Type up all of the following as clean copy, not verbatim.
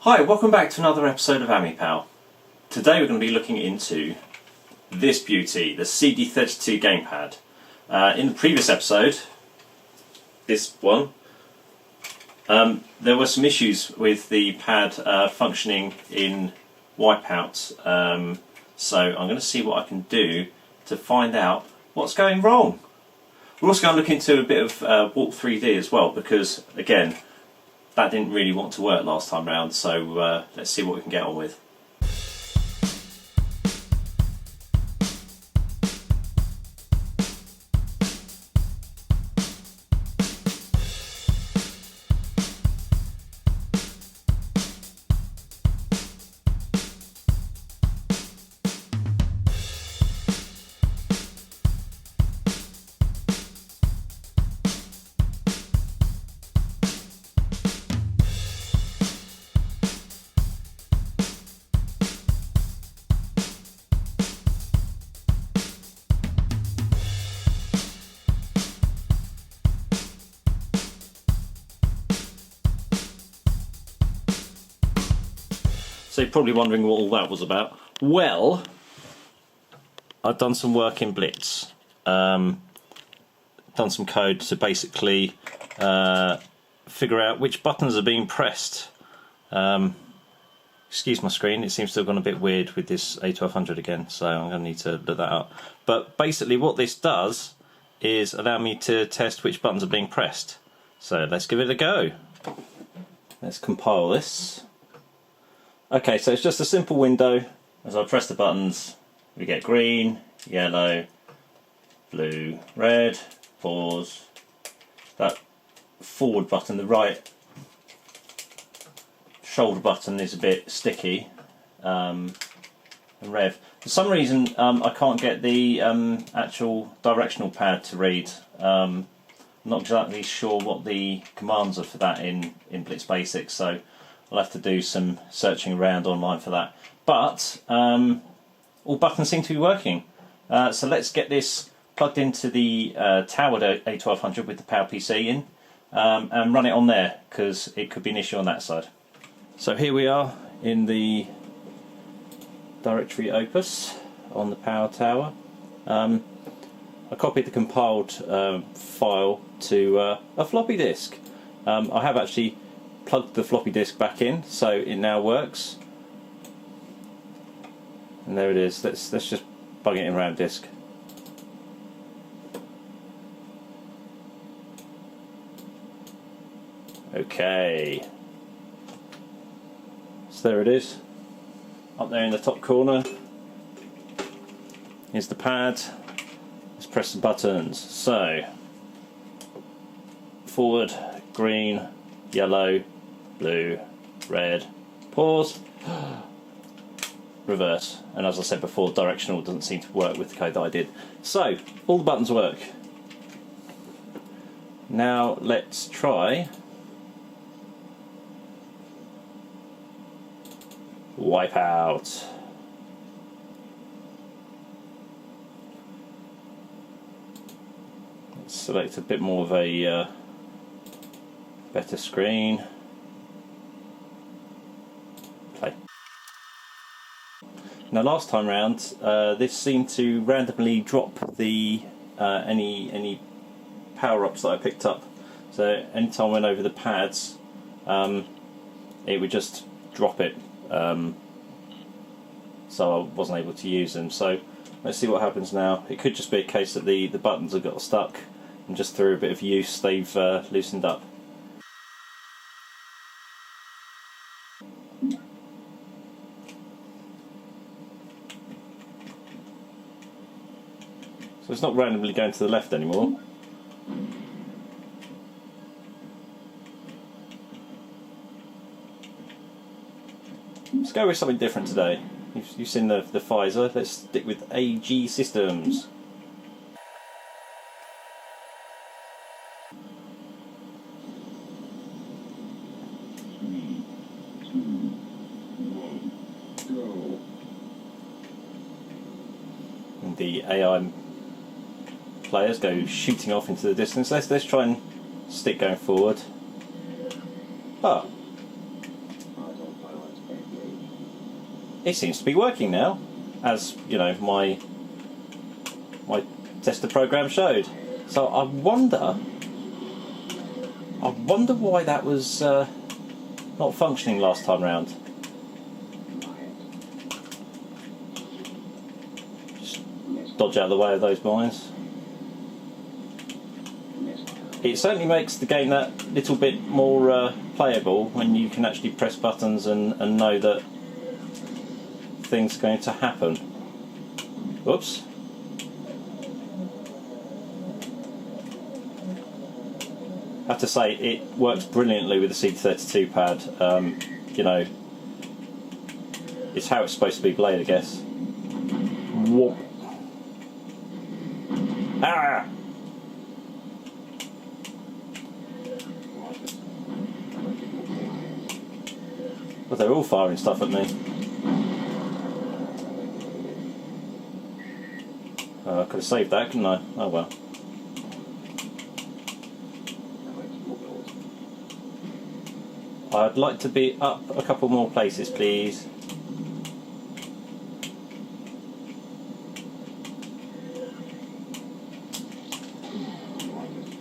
Hi, welcome back to another episode of amipal. Today we're going to be looking into this beauty, the CD32 Gamepad. In the previous episode, this one, there were some issues with the pad functioning in Wipeout, so I'm going to see what I can do to find out what's going wrong. We're also going to look into a bit of Warp 3D as well, because again, that didn't really want to work last time round, so let's see what we can get on with. So you're probably wondering what all that was about. Well, I've done some work in Blitz. Done some code to basically figure out which buttons are being pressed. Excuse my screen, it seems to have gone a bit weird with this A1200 again, so I'm going to need to look that up. But basically what this does is allow me to test which buttons are being pressed. So let's give it a go. Let's compile this. Okay, so it's just a simple window. As I press the buttons, we get green, yellow, blue, red, pause. That forward button, the right shoulder button, is a bit sticky. And rev. For some reason, I can't get the actual directional pad to read. I'm not exactly sure what the commands are for that in Blitz Basic, so I'll have to do some searching around online for that. But all buttons seem to be working. So let's get this plugged into the towered A1200 with the PowerPC in and run it on there, because it could be an issue on that side. So here we are in the directory opus on the power tower. I copied the compiled file to a floppy disk. I have actually plugged the floppy disk back in, so it now works. And there it is. Let's just plug it in RAM disk. Okay. So there it is. Up there in the top corner. Here's the pad. Let's press some buttons. So forward, green, yellow, blue, red, pause, reverse. And as I said before, directional doesn't seem to work with the code that I did. So, all the buttons work. Now let's try Wipeout. Let's select a bit more of a better screen. Play. Now last time round, this seemed to randomly drop the any power-ups that I picked up. So anytime I went over the pads, it would just drop it. So I wasn't able to use them. So let's see what happens now. It could just be a case that the buttons have got stuck, and just through a bit of use they've loosened up. So it's not randomly going to the left anymore. Let's go with something different today. You've seen the Pfizer, let's stick with AG Systems. And the AI players go shooting off into the distance. Let's try and stick going forward. Oh. it seems to be working now, as you know my tester program showed. So I wonder why that was not functioning last time round. Just dodge out of the way of those mines. It certainly makes the game that little bit more playable when you can actually press buttons and know that things are going to happen. Whoops. I have to say, it works brilliantly with the CD32 pad. You know, it's how it's supposed to be played, I guess. Whoop. Ah! Well, they're all firing stuff at me. I could have saved that, couldn't I? Oh well. I'd like to be up a couple more places, please.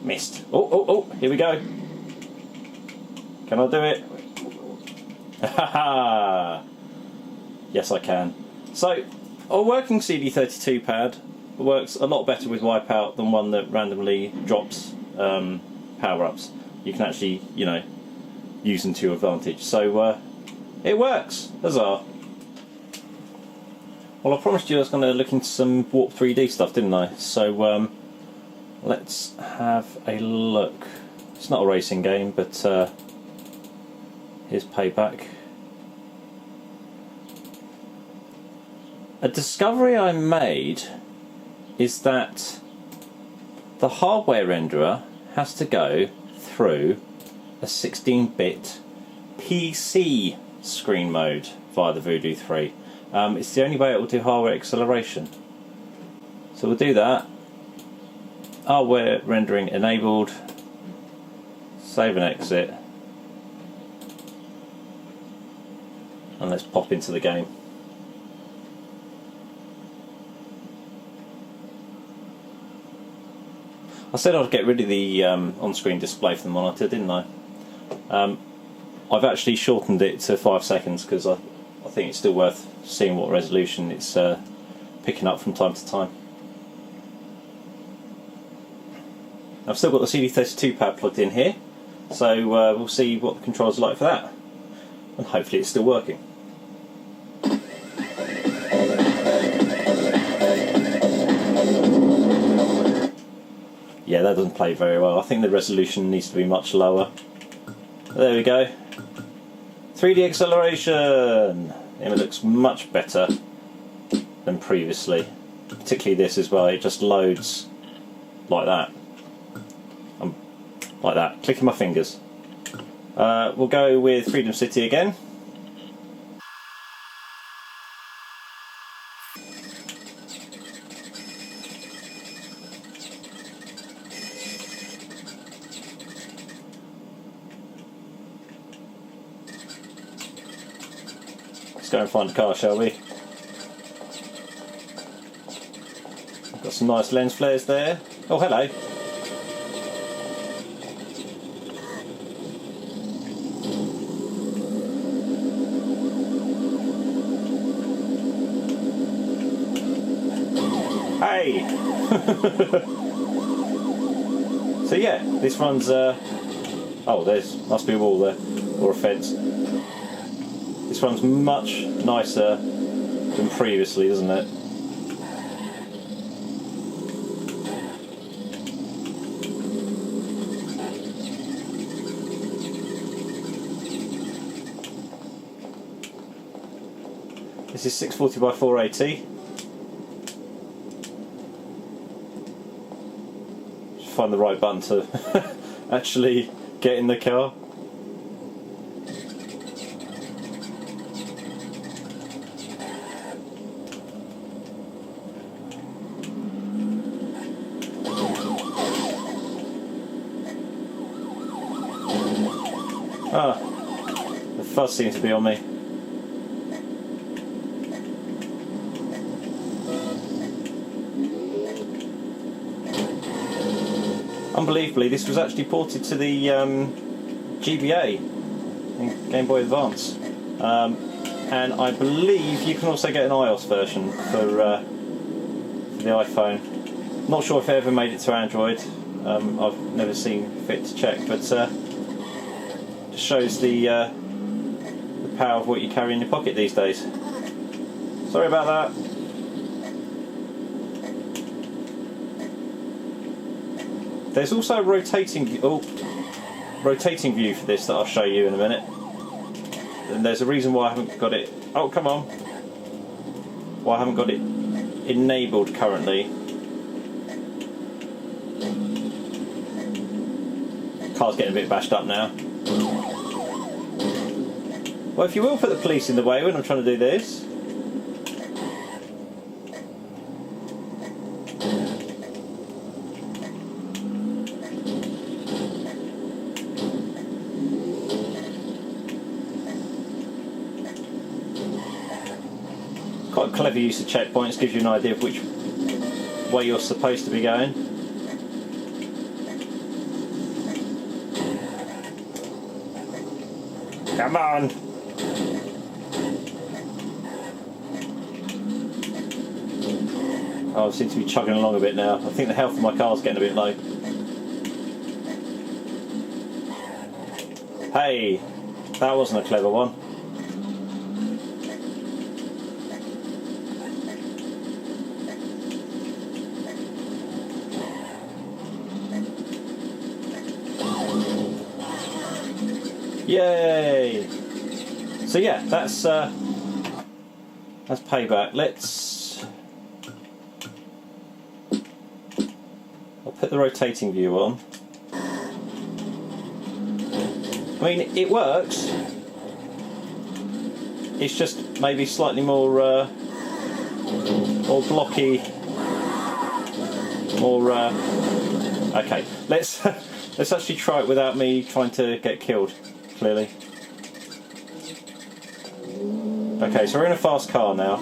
Missed. Oh, here we go. Can I do it? Haha! Yes, I can. So, a working CD32 pad works a lot better with Wipeout than one that randomly drops power-ups. You can actually, you know, use them to your advantage. So, it works! Huzzah! Well, I promised you I was going to look into some Warp 3D stuff, didn't I? So, let's have a look. It's not a racing game, but here's Payback. A discovery I made is that the hardware renderer has to go through a 16-bit PC screen mode via the Voodoo 3. It's the only way it will do hardware acceleration. So we'll do that. Hardware rendering enabled. Save and exit. And let's pop into the game. I said I'd get rid of the on-screen display from the monitor, didn't I? I've actually shortened it to 5 seconds because I think it's still worth seeing what resolution it's picking up from time to time. I've still got the CD32 pad plugged in here, so we'll see what the controls are like for that. And hopefully it's still working. Yeah, that doesn't play very well. I think the resolution needs to be much lower. There we go. 3D acceleration! It looks much better than previously. Particularly this as well, it just loads like that. Like that, clicking my fingers. We'll go with Freedom City again. Let's go and find a car, shall we? Got some nice lens flares there. Oh, hello. Hey! So yeah, this runs. Oh, must be a wall there, or a fence. This runs much nicer than previously, doesn't it? This is 640 by 480. Just find the right button to actually get in the car. Ah, the fuzz seems to be on me. unbelievably, this was actually ported to the GBA in Game Boy Advance, and I believe you can also get an iOS version for the iPhone. Not sure if it ever made it to Android. I've never seen fit to check, but just shows the power of what you carry in your pocket these days. Sorry about that. There's also a rotating view for this that I'll show you in a minute. And there's a reason why I haven't got it. Oh, come on! Why I haven't got it enabled currently. Car's getting a bit bashed up now. Well, if you will put the police in the way when I'm trying to do this. Quite a clever use of checkpoints, gives you an idea of which way you're supposed to be going. Come on! Oh, I seem to be chugging along a bit now. I think the health of my car's getting a bit low. Hey! That wasn't a clever one. Yay! So yeah, that's payback. I'll put the rotating view on. I mean, it works. It's just maybe slightly more blocky. Okay, let's actually try it without me trying to get killed. Clearly. Okay, so we're in a fast car now.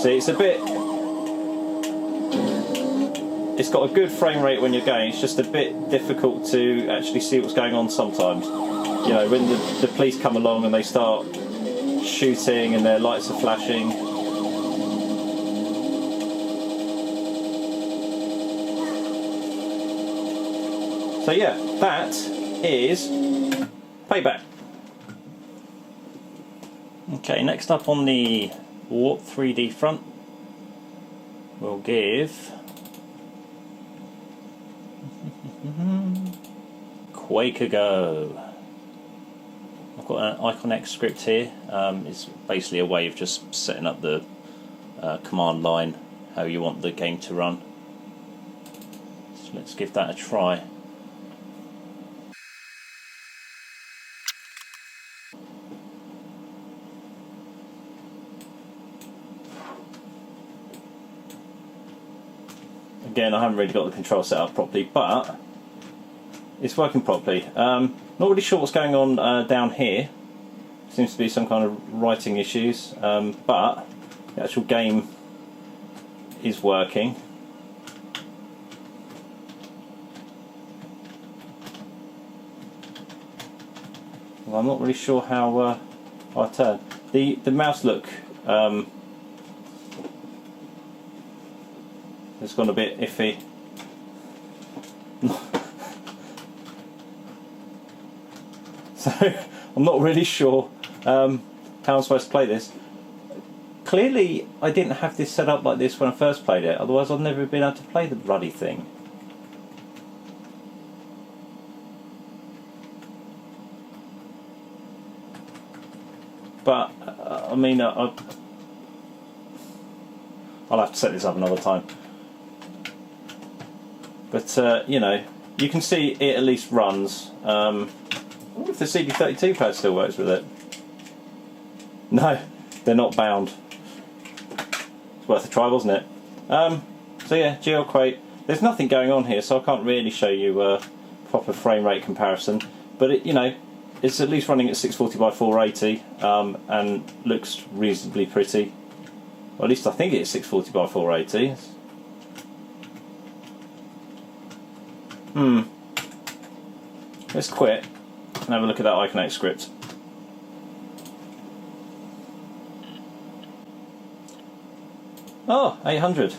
See, it's got a good frame rate when you're going, it's just a bit difficult to actually see what's going on sometimes. You know, when the police come along and they start shooting and their lights are flashing. So yeah, that is payback. Okay, next up on the Warp 3D front, we'll give Quake a go. I've got an Icon X script here. It's basically a way of just setting up the command line, how you want the game to run. So let's give that a try. Again, I haven't really got the control set up properly, but it's working properly. Not really sure what's going on down here. Seems to be some kind of writing issues, but the actual game is working. Well, I'm not really sure how I turn. The mouse look. It's gone a bit iffy. So I'm not really sure how I'm supposed to play this. Clearly I didn't have this set up like this when I first played it, otherwise I'd never been able to play the bloody thing. But I mean, I'll have to set this up another time. But you know, you can see it at least runs. I wonder if the CD32 pad still works with it. No, they're not bound. It's worth a try, wasn't it? So yeah, GL Quake. There's nothing going on here, so I can't really show you a proper frame rate comparison. But it, you know, it's at least running at 640 by 480 and looks reasonably pretty. Or at least I think it's 640 by 480. Let's quit and have a look at that iConnect script. Oh, 800.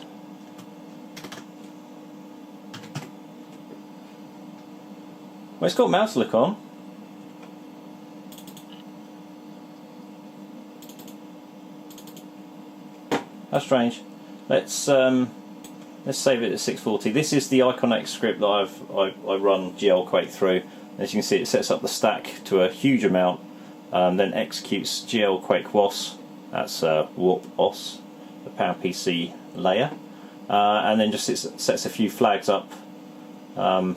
Well, it's got mouse look on. That's strange. Let's save it at 640. This is the iConnect script that I run GL Quake through. As you can see, it sets up the stack to a huge amount, then executes GL Quake WOS. That's Warp OS, the PowerPC layer, and then just sets a few flags up to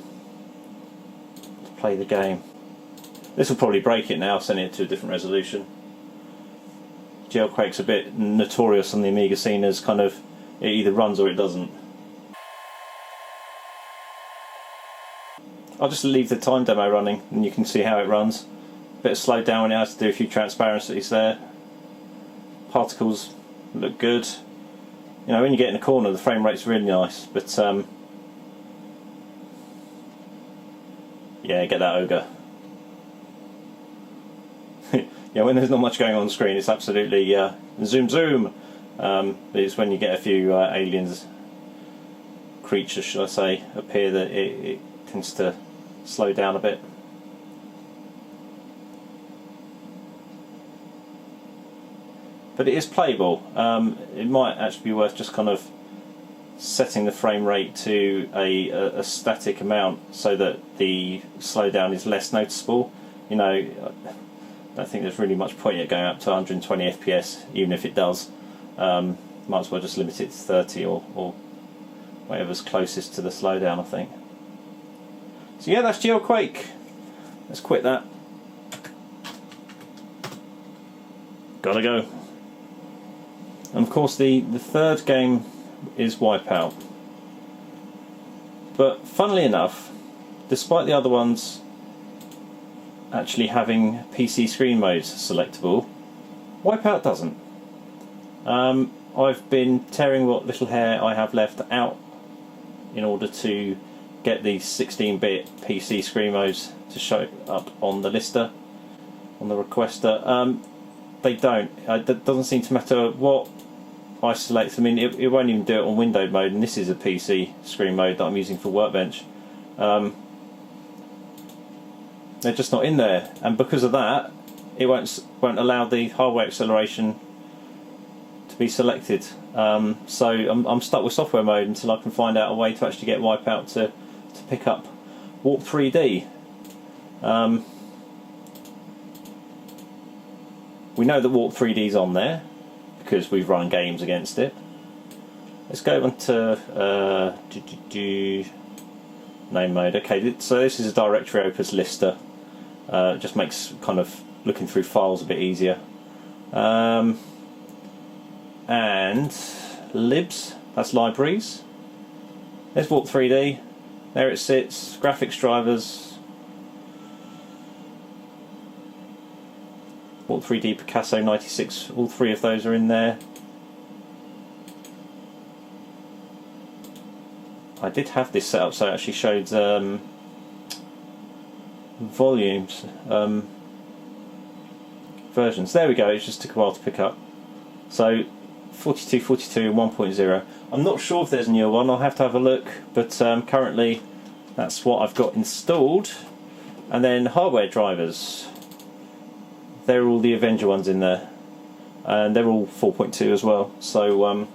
play the game. This will probably break it now, sending it to a different resolution. GL Quake's a bit notorious on the Amiga scene as kind of, it either runs or it doesn't. I'll just leave the time demo running and you can see how it runs. Bit of slowed down when it has to do a few transparencies there. Particles look good. You know, when you get in a corner the frame rate's really nice, but yeah, get that ogre. Yeah, when there's not much going on the screen, it's absolutely zoom zoom. But it's when you get a few aliens, creatures should I say, appear that it tends to slow down a bit. But it is playable. It might actually be worth just kind of setting the frame rate to a static amount so that the slowdown is less noticeable. You know, I don't think there's really much point yet going up to 120 FPS, even if it does. Might as well just limit it to 30 or whatever's closest to the slowdown, I think. So yeah, that's GL Quake. Let's quit that. Gotta go. And of course the third game is Wipeout. But funnily enough, despite the other ones actually having PC screen modes selectable, Wipeout doesn't. I've been tearing what little hair I have left out in order to get these 16-bit PC screen modes to show up on the lister, on the requester. They don't. It doesn't seem to matter what I select. I mean, it won't even do it on windowed mode, and this is a PC screen mode that I'm using for Workbench. They're just not in there, and because of that, it won't allow the hardware acceleration to be selected. So I'm stuck with software mode until I can find out a way to actually get Wipeout to pick up Warp 3D. We know that Warp 3D is on there because we've run games against it. Let's go on to name mode. Okay, so this is a directory opus lister. It just makes kind of looking through files a bit easier. And libs, that's libraries. There's Warp 3D. There it sits. Graphics drivers. Warp 3D, Picasso 96. All three of those are in there. I did have this set up so it actually showed volumes, versions. There we go, it just took a while to pick up. So 42, 42 and 1.0. I'm not sure if there's a newer one, I'll have to have a look, but currently that's what I've got installed. And then hardware drivers. They're all the Avenger ones in there. And they're all 4.2 as well, so I'm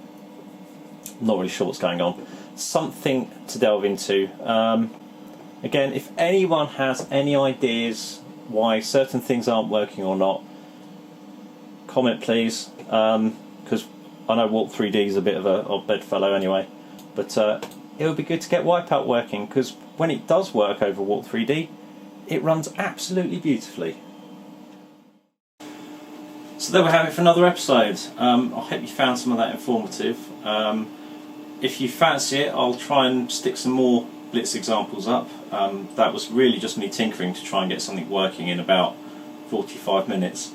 not really sure what's going on. Something to delve into. Again, if anyone has any ideas why certain things aren't working or not, comment please, because I know Warp 3D is a bit of a odd bedfellow anyway, but it would be good to get Wipeout working, because when it does work over Warp 3D, it runs absolutely beautifully. So there we have it for another episode. I hope you found some of that informative. If you fancy it, I'll try and stick some more Blitz examples up. That was really just me tinkering to try and get something working in about 45 minutes.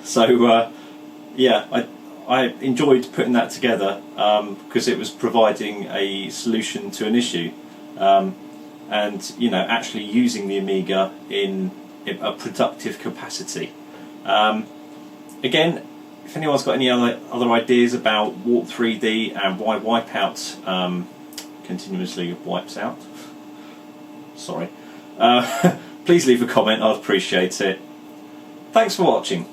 So yeah, I enjoyed putting that together because it was providing a solution to an issue. and you know, actually using the Amiga in a productive capacity. Again, if anyone's got any other ideas about Warp 3D and why Wipeout continuously wipes out, sorry, please leave a comment. I'd appreciate it. Thanks for watching.